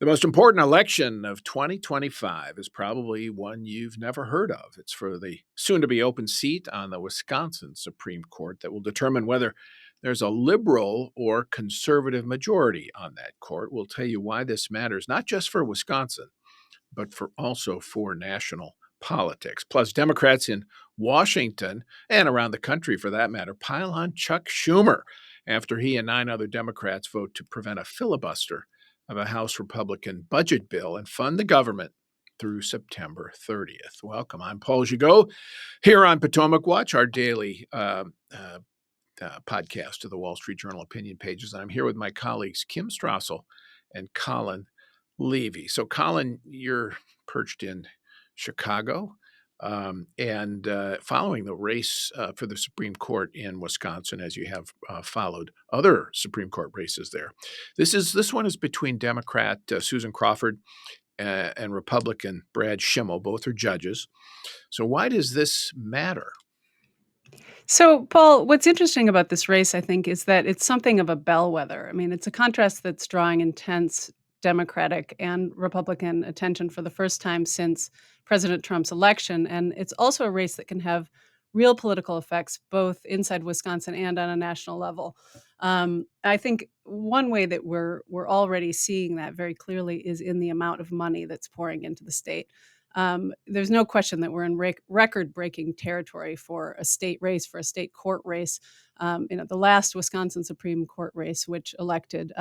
The most important election of 2025 is probably one you've never heard of. It's for the soon to be open seat on the Wisconsin Supreme Court that will determine whether there's a liberal or conservative majority on that court. We'll tell you why this matters, not just for Wisconsin, but for also for national politics. Plus, Democrats in Washington and around the country, for that matter, pile on Chuck Schumer after he and 9 other Democrats vote to prevent a filibuster of a House Republican budget bill and fund the government through September 30th. Welcome. I'm Paul Gigot here on Potomac Watch, our daily podcast of the Wall Street Journal opinion pages. And I'm here with my colleagues, Kim Strassel and Colin Levy. So, Colin, you're perched in Chicago and following the race for the Supreme Court in Wisconsin, as you have followed other Supreme Court races there. This one is between Democrat Susan Crawford and Republican Brad Schimmel. Both are judges. So why does this matter? So, Paul, what's interesting about this race, I think, is that it's something of a bellwether. I mean, it's a contest that's drawing intense Democratic and Republican attention for the first time since President Trump's election. And it's also a race that can have real political effects, both inside Wisconsin and on a national level. I think one way that we're already seeing that very clearly is in the amount of money that's pouring into the state. There's no question that we're in record-breaking territory for a state race, for a state court race. The last Wisconsin Supreme Court race, which elected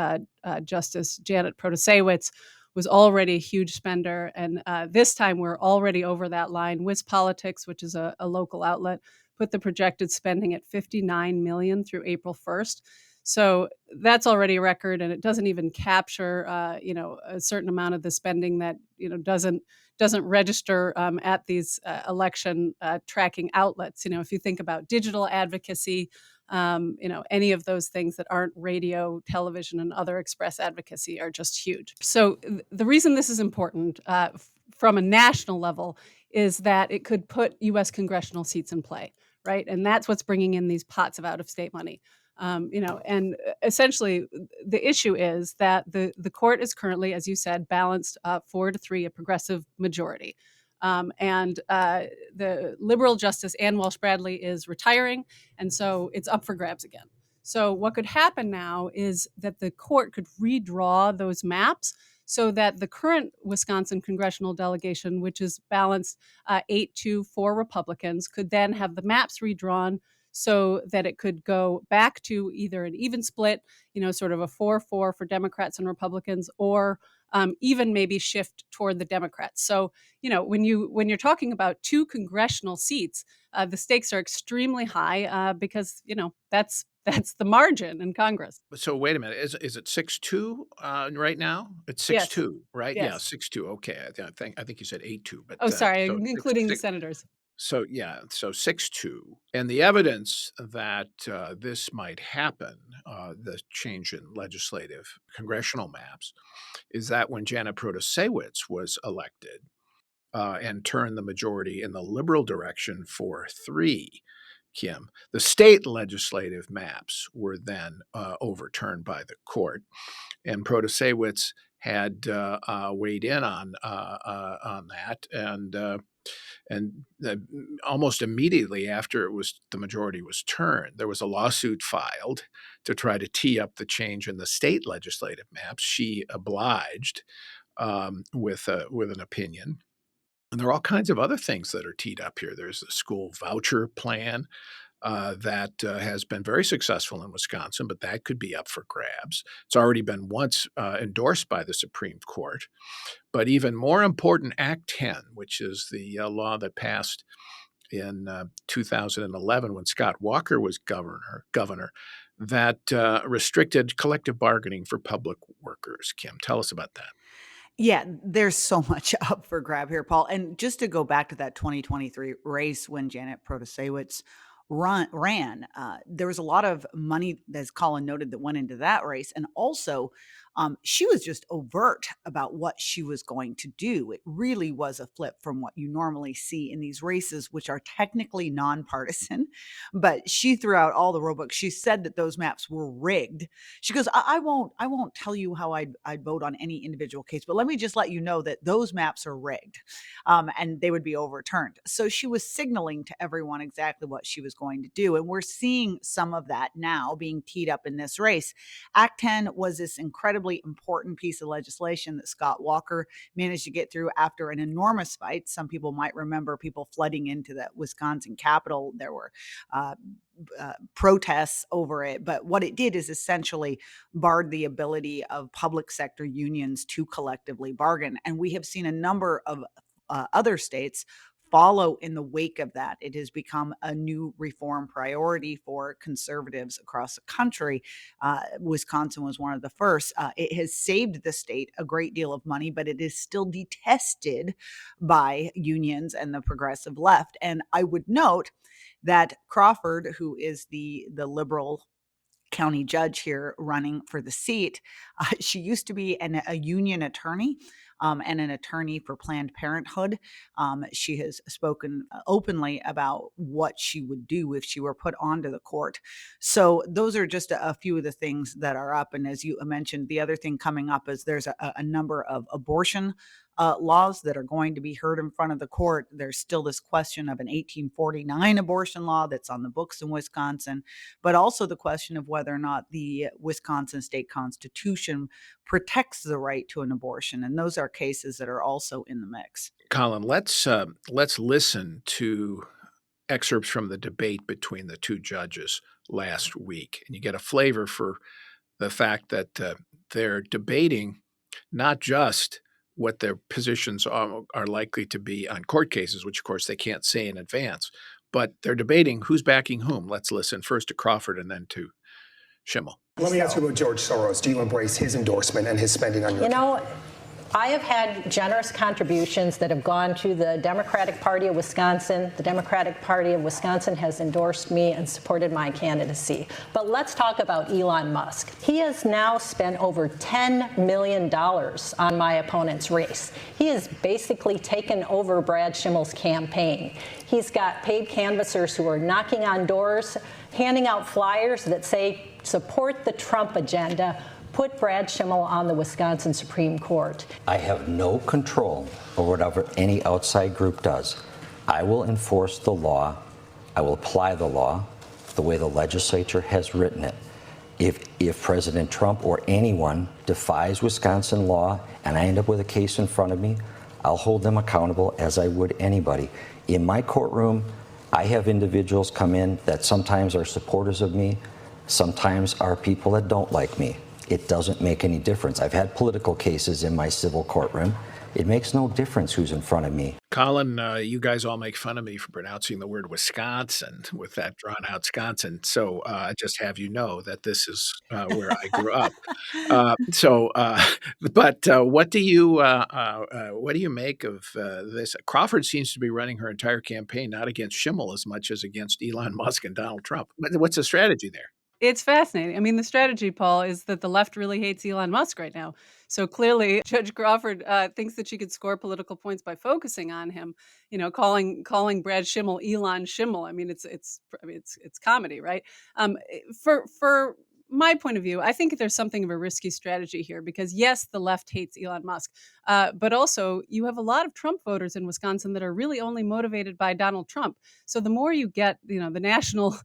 Justice Janet Protasiewicz, was already a huge spender. And this time we're already over that line. WisPolitics, which is a local outlet, put the projected spending at $59 million through April 1st. So that's already a record, and it doesn't even capture, a certain amount of the spending that doesn't register at these election tracking outlets. If you think about digital advocacy, any of those things that aren't radio, television, and other express advocacy are just huge. So the reason this is important from a national level is that it could put U.S. congressional seats in play, right? And that's what's bringing in these pots of out-of-state money. And essentially the issue is that the court is currently, as you said, balanced 4-3, a progressive majority. And the liberal Justice Ann Walsh Bradley is retiring, and so it's up for grabs again. So what could happen now is that the court could redraw those maps so that the current Wisconsin congressional delegation, which is balanced 8-2 for Republicans, could then have the maps redrawn so that it could go back to either an even split, sort of a 4-4 for Democrats and Republicans, or even maybe shift toward the Democrats. So, when you're talking about 2 congressional seats, the stakes are extremely high because, that's the margin in Congress. So wait a minute, is it 6-2 right now? It's 6-2, right? Yeah, Yes. 6-2. Okay, I think you said 8-2, but Oh, sorry, so including the senators. So 6-2, and the evidence that this might happen, the change in legislative congressional maps, is that when Janet Protasiewicz was elected and turned the majority in the liberal direction 4-3, Kim, the state legislative maps were then overturned by the court, and Protasiewicz had weighed in on that, and almost immediately after the majority was turned, there was a lawsuit filed to try to tee up the change in the state legislative maps. She obliged with an opinion. And there are all kinds of other things that are teed up here. There's the school voucher plan that has been very successful in Wisconsin, but that could be up for grabs. It's already been once endorsed by the Supreme Court. But even more important, Act 10, which is the law that passed in 2011 when Scott Walker was governor, that restricted collective bargaining for public workers. Kim, tell us about that. Yeah, there's so much up for grab here, Paul. And just to go back to that 2023 race when Janet Protasiewicz ran, there was a lot of money, as Colin noted, that went into that race. And also she was just overt about what she was going to do. It really was a flip from what you normally see in these races, which are technically nonpartisan. But she threw out all the roadblocks. She said that those maps were rigged. She goes, I won't tell you how I'd vote on any individual case, but let me just let you know that those maps are rigged, and they would be overturned. So she was signaling to everyone exactly what she was going to do. And we're seeing some of that now being teed up in this race. Act 10 was this incredibly important piece of legislation that Scott Walker managed to get through after an enormous fight. Some people might remember people flooding into the Wisconsin Capitol. There were uh, protests over it. But what it did is essentially barred the ability of public sector unions to collectively bargain. And we have seen a number of other states follow in the wake of that. It has become a new reform priority for conservatives across the country. Wisconsin was one of the first. It has saved the state a great deal of money, but it is still detested by unions and the progressive left. And I would note that Crawford, who is the liberal county judge here running for the seat, she used to be a union attorney, and an attorney for Planned Parenthood. She has spoken openly about what she would do if she were put onto the court. So those are just a few of the things that are up. And as you mentioned, the other thing coming up is there's a number of abortion laws that are going to be heard in front of the court. There's still this question of an 1849 abortion law that's on the books in Wisconsin, but also the question of whether or not the Wisconsin state constitution protects the right to an abortion. And those are cases that are also in the mix. Colin, let's listen to excerpts from the debate between the two judges last week, and you get a flavor for the fact that they're debating not just what their positions are likely to be on court cases, which of course they can't say in advance, but they're debating who's backing whom. Let's listen first to Crawford and then to Schimmel. Let me ask you about George Soros. Do you embrace his endorsement and his spending on your campaign? I have had generous contributions that have gone to the Democratic Party of Wisconsin. The Democratic Party of Wisconsin has endorsed me and supported my candidacy. But let's talk about Elon Musk. He has now spent over $10 million on my opponent's race. He has basically taken over Brad Schimmel's campaign. He's got paid canvassers who are knocking on doors, handing out flyers that say, support the Trump agenda. Put Brad Schimmel on the Wisconsin Supreme Court. I have no control over whatever any outside group does. I will enforce the law. I will apply the law the way the legislature has written it. If President Trump or anyone defies Wisconsin law and I end up with a case in front of me, I'll hold them accountable as I would anybody. In my courtroom, I have individuals come in that sometimes are supporters of me, sometimes are people that don't like me. It doesn't make any difference. I've had political cases in my civil courtroom. It makes no difference who's in front of me. Colin, you guys all make fun of me for pronouncing the word Wisconsin with that drawn out Wisconsin. So I just have you know that this is where I grew up. What do you make of this? Crawford seems to be running her entire campaign not against Schimmel as much as against Elon Musk and Donald Trump. What's the strategy there? It's fascinating. I mean, the strategy, Paul, is that the left really hates Elon Musk right now. So clearly, Judge Crawford thinks that she could score political points by focusing on him. Calling Brad Schimmel Elon Schimmel. I mean, it's comedy, right? For my point of view, I think there's something of a risky strategy here because yes, the left hates Elon Musk, but also you have a lot of Trump voters in Wisconsin that are really only motivated by Donald Trump. So the more you get, the national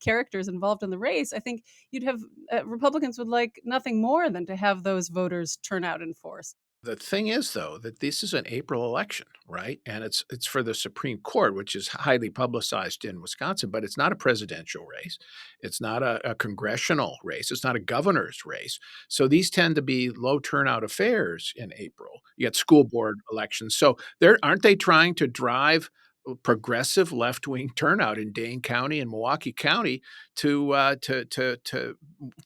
characters involved in the race, I think you'd have Republicans would like nothing more than to have those voters turn out in force. The thing is, though, that this is an April election, right? And it's for the Supreme Court, which is highly publicized in Wisconsin, but it's not a presidential race. It's not a congressional race. It's not a governor's race. So these tend to be low turnout affairs in April. You get school board elections. So aren't they trying to drive progressive left-wing turnout in Dane County and Milwaukee County to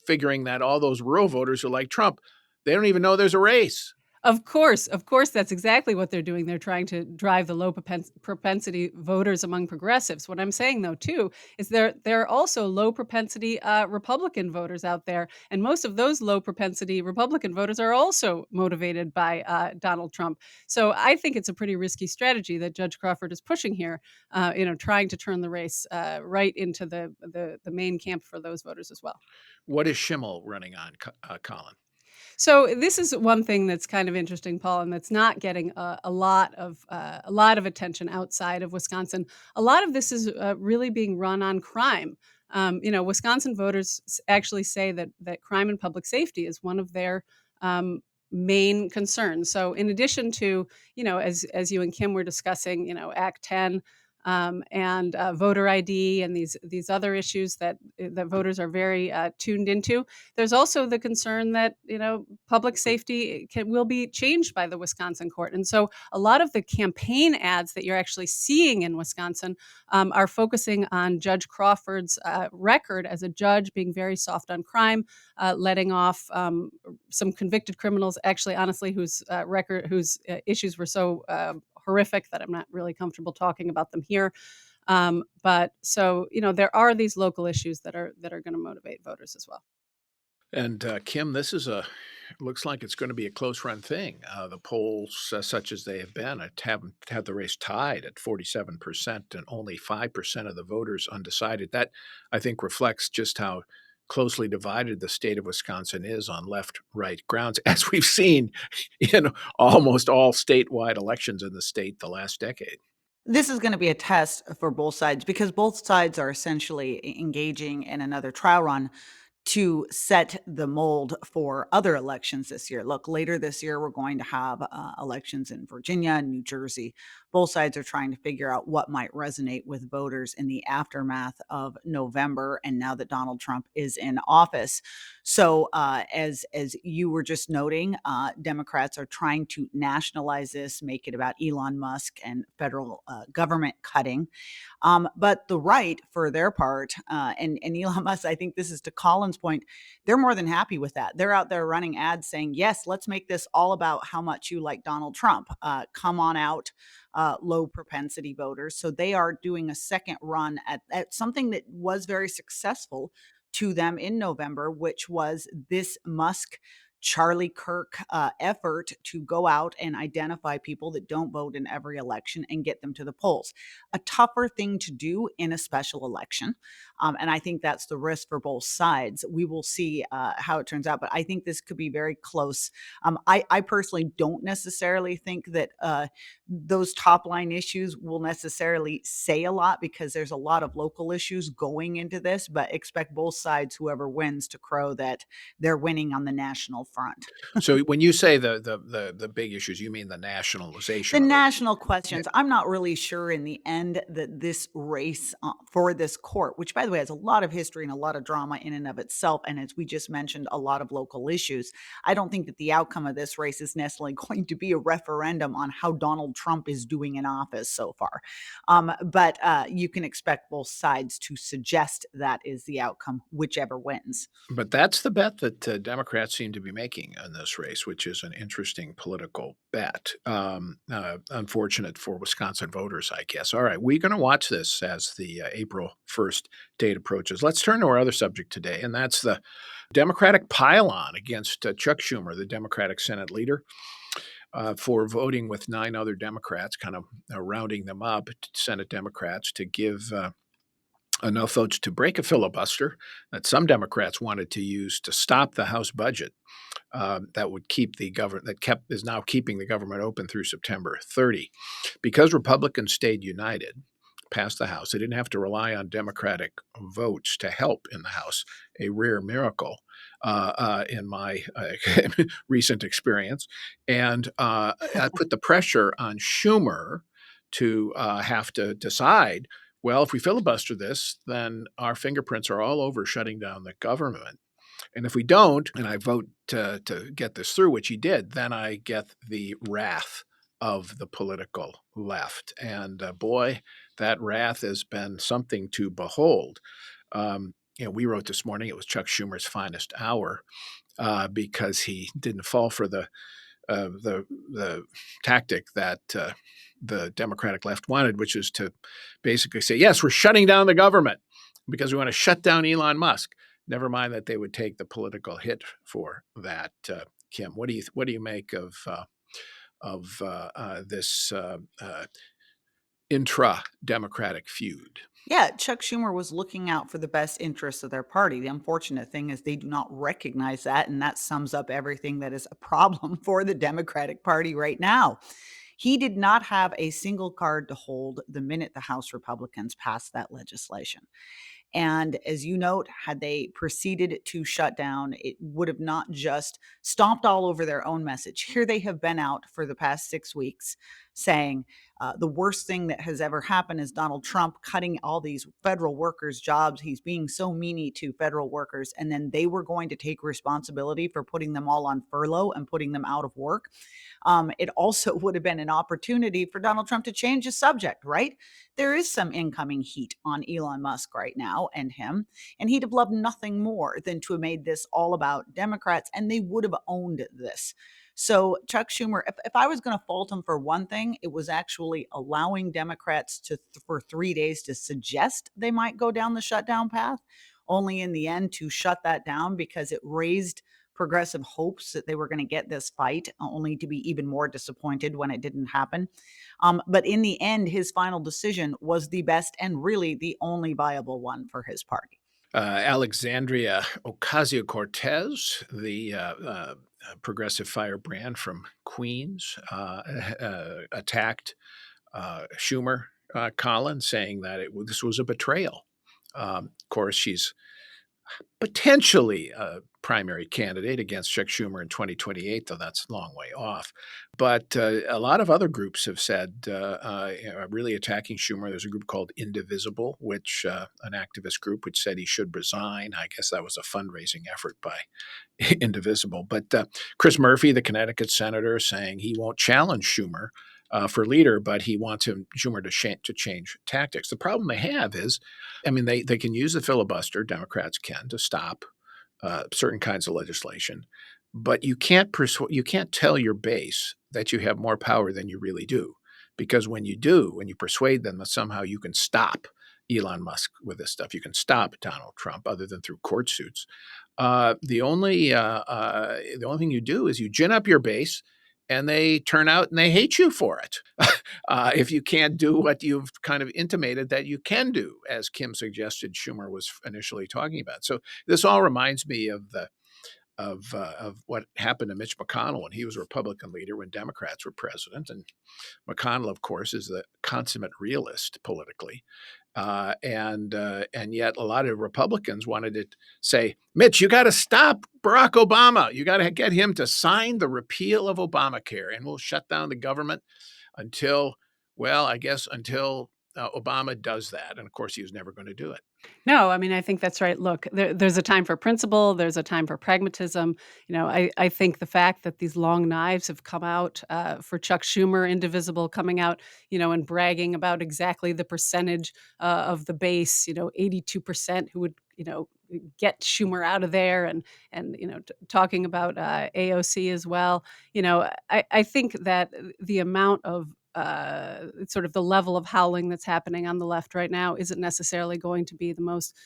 figuring that all those rural voters are like Trump? They don't even know there's a race. Of course, that's exactly what they're doing. They're trying to drive the low propensity voters among progressives. What I'm saying, though, too, is there are also low propensity Republican voters out there, and most of those low propensity Republican voters are also motivated by Donald Trump. So I think it's a pretty risky strategy that Judge Crawford is pushing here. Trying to turn the race right into the main camp for those voters as well. What is Schimmel running on, Colin? So this is one thing that's kind of interesting, Paul, and that's not getting a lot of attention outside of Wisconsin. A lot of this is really being run on crime. Wisconsin voters actually say that crime and public safety is one of their um, main concerns. So in addition to as you and Kim were discussing, Act 10. And voter ID and these other issues that voters are very tuned into. There's also the concern that public safety will be changed by the Wisconsin court, and so a lot of the campaign ads that you're actually seeing in Wisconsin are focusing on Judge Crawford's record as a judge, being very soft on crime, letting off some convicted criminals. Actually, honestly, whose issues were so horrific that I'm not really comfortable talking about them here. But so there are these local issues that are going to motivate voters as well. And Kim, this is looks like it's going to be a close run thing. The polls, such as they have been, have had the race tied at 47% and only 5% of the voters undecided. That, I think, reflects just how closely divided the state of Wisconsin is on left-right grounds, as we've seen in almost all statewide elections in the state the last decade. This is going to be a test for both sides because both sides are essentially engaging in another trial run to set the mold for other elections this year. Look, later this year, we're going to have elections in Virginia and New Jersey. Both sides are trying to figure out what might resonate with voters in the aftermath of November and now that Donald Trump is in office. So, as you were just noting, Democrats are trying to nationalize this, make it about Elon Musk and federal government cutting. But the right, for their part, and Elon Musk, I think this is to Colin's point, they're more than happy with that. They're out there running ads saying, yes, let's make this all about how much you like Donald Trump. Come on out, low propensity voters. So they are doing a second run at something that was very successful to them in November, which was this Musk Charlie Kirk effort to go out and identify people that don't vote in every election and get them to the polls. A tougher thing to do in a special election. And I think that's the risk for both sides. We will see how it turns out, but I think this could be very close. I personally don't necessarily think that those top line issues will necessarily say a lot because there's a lot of local issues going into this, but expect both sides, whoever wins, to crow that they're winning on the national front. So when you say the big issues, you mean the The nationalization of it? national Yeah. questions, I'm not really sure in the end that this race for this court, which by the way has a lot of history and a lot of drama in and of itself, and as we just mentioned, a lot of local issues. I don't think that the outcome of this race is necessarily going to be a referendum on how Donald Trump is doing in office so far. But you can expect both sides to suggest that is the outcome, whichever wins. But that's the bet that Democrats seem to be making in this race, which is an interesting political bet. Unfortunate for Wisconsin voters, I guess. All right, we're going to watch this as the April 1st date approaches. Let's turn to our other subject today, and that's the Democratic pile-on against Chuck Schumer, the Democratic Senate leader, for voting with 9 other Democrats, kind of rounding them up, Senate Democrats, to give enough votes to break a filibuster that some Democrats wanted to use to stop the House budget that would keep the government is now keeping the government open through September 30. Because Republicans stayed united, passed the House, they didn't have to rely on Democratic votes to help in the House, a rare miracle in my recent experience. And that put the pressure on Schumer to have to decide, well, if we filibuster this, then our fingerprints are all over shutting down the government. And if we don't, and I vote to get this through, which he did, then I get the wrath of the political left. And boy, that wrath has been something to behold. We wrote this morning it was Chuck Schumer's finest hour because he didn't fall for the the tactic that the Democratic left wanted, which is to basically say, yes, we're shutting down the government because we want to shut down Elon Musk. Never mind that they would take the political hit for that. Kim, what do you make of this intra-Democratic feud? Yeah, Chuck Schumer was looking out for the best interests of their party. The unfortunate thing is they do not recognize that, and that sums up everything that is a problem for the Democratic Party right now. He did not have a single card to hold the minute the House Republicans passed that legislation. And as you note, had they proceeded to shut down, it would have not just stomped all over their own message. Here they have been out for the past 6 weeks saying the worst thing that has ever happened is Donald Trump cutting all these federal workers' jobs. He's being so meany to federal workers. And then they were going to take responsibility for putting them all on furlough and putting them out of work. It also would have been an opportunity for Donald Trump to change his subject, right? There is some incoming heat on Elon Musk right now and him, and he'd have loved nothing more than to have made this all about Democrats, and they would have owned this. So, Chuck Schumer, if I was going to fault him for one thing, it was actually allowing Democrats for 3 days to suggest they might go down the shutdown path, only in the end to shut that down because it raised progressive hopes that they were going to get this fight, only to be even more disappointed when it didn't happen. But in the end, his final decision was the best and really the only viable one for his party. Alexandria Ocasio-Cortez, the progressive firebrand from Queens, attacked Schumer, Collins, saying that this was a betrayal. Of course, she's potentially a primary candidate against Chuck Schumer in 2028, though that's a long way off. But a lot of other groups have said, really attacking Schumer. There's a group called Indivisible, which an activist group, which said he should resign. I guess that was a fundraising effort by Indivisible. But Chris Murphy, the Connecticut senator, saying he won't challenge Schumer for leader, but he wants Schumer to change tactics. The problem they have is, I mean, they can use the filibuster, Democrats can, to stop certain kinds of legislation, but you can't tell your base that you have more power than you really do, because when you persuade them that somehow you can stop Elon Musk with this stuff, you can stop Donald Trump, other than through court suits. The only thing you do is you gin up your base, and they turn out and they hate you for it. If you can't do what you've kind of intimated that you can do, as Kim suggested Schumer was initially talking about. So this all reminds me of what happened to Mitch McConnell when he was a Republican leader when Democrats were president. And McConnell, of course, is the consummate realist politically. And yet a lot of Republicans wanted to say, Mitch, you got to stop Barack Obama. You got to get him to sign the repeal of Obamacare, and we'll shut down the government until Obama does that. And of course, he was never going to do it. No, I mean, I think that's right. Look, there's a time for principle. There's a time for pragmatism. I think the fact that these long knives have come out for Chuck Schumer, Indivisible, coming out, and bragging about exactly the percentage of the base, 82% who would, get Schumer out of there, and talking about AOC as well. I think that the amount of sort of the level of howling that's happening on the left right now isn't necessarily going to be the most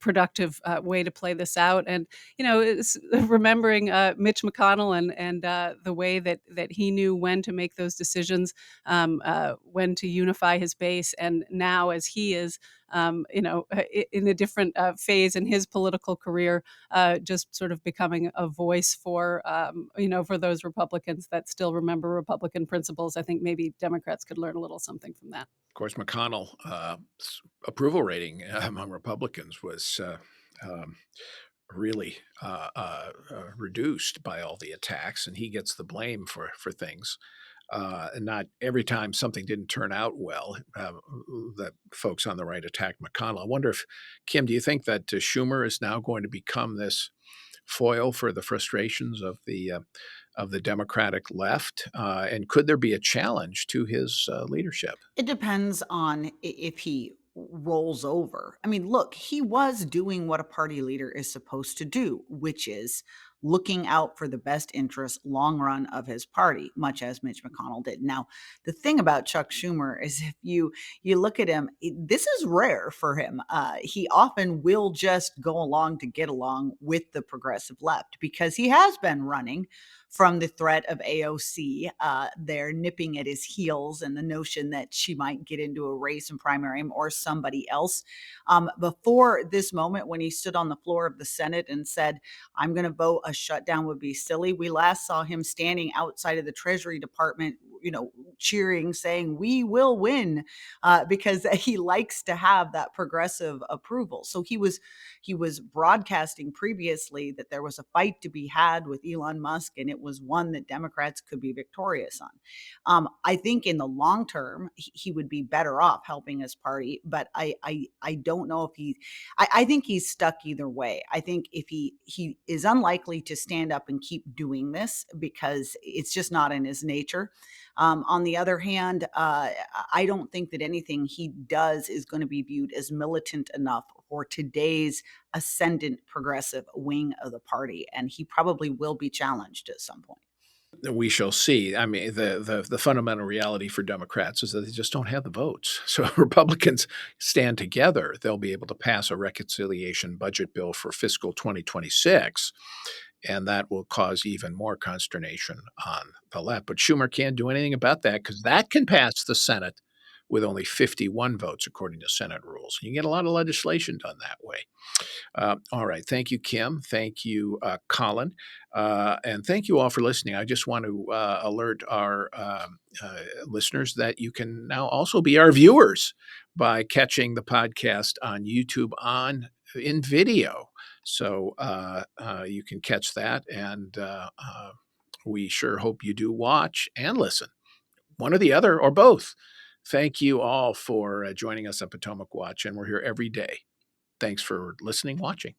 productive way to play this out. And it's remembering Mitch McConnell and the way that he knew when to make those decisions, when to unify his base, and now as he is in a different phase in his political career, just sort of becoming a voice for those Republicans that still remember Republican principles. I think maybe Democrats could learn a little something from that. Of course, McConnell's approval rating among Republicans was really reduced by all the attacks, and he gets the blame for things. And not every time something didn't turn out well, that folks on the right attacked McConnell. I wonder if, Kim, do you think that Schumer is now going to become this foil for the frustrations of the Democratic left? And could there be a challenge to his leadership? It depends on if he rolls over. I mean, look, he was doing what a party leader is supposed to do, which is looking out for the best interest long run of his party, much as Mitch McConnell did. Now, the thing about Chuck Schumer is if you look at him, this is rare for him. He often will just go along to get along with the progressive left because he has been running from the threat of AOC. They're nipping at his heels and the notion that she might get into a race and primary him or somebody else. Before this moment, when he stood on the floor of the Senate and said, I'm going to vote a shutdown would be silly, we last saw him standing outside of the Treasury Department, cheering, saying, we will win, because he likes to have that progressive approval. So he was broadcasting previously that there was a fight to be had with Elon Musk, and it was one that Democrats could be victorious on. I think in the long term, he would be better off helping his party, but I don't know if I think he's stuck either way. I think if he is unlikely to stand up and keep doing this because it's just not in his nature. On the other hand, I don't think that anything he does is going to be viewed as militant enough for today's ascendant progressive wing of the party, and he probably will be challenged at some point. We shall see. I mean, the fundamental reality for Democrats is that they just don't have the votes. So if Republicans stand together, they'll be able to pass a reconciliation budget bill for fiscal 2026, and that will cause even more consternation on the left. But Schumer can't do anything about that because that can pass the Senate with only 51 votes, according to Senate rules. You get a lot of legislation done that way. All right. Thank you, Kim. Thank you, Colin. And thank you all for listening. I just want to alert our listeners that you can now also be our viewers by catching the podcast on YouTube in video. So you can catch that. And we sure hope you do watch and listen, one or the other or both. Thank you all for joining us on Potomac Watch. And we're here every day. Thanks for listening, watching.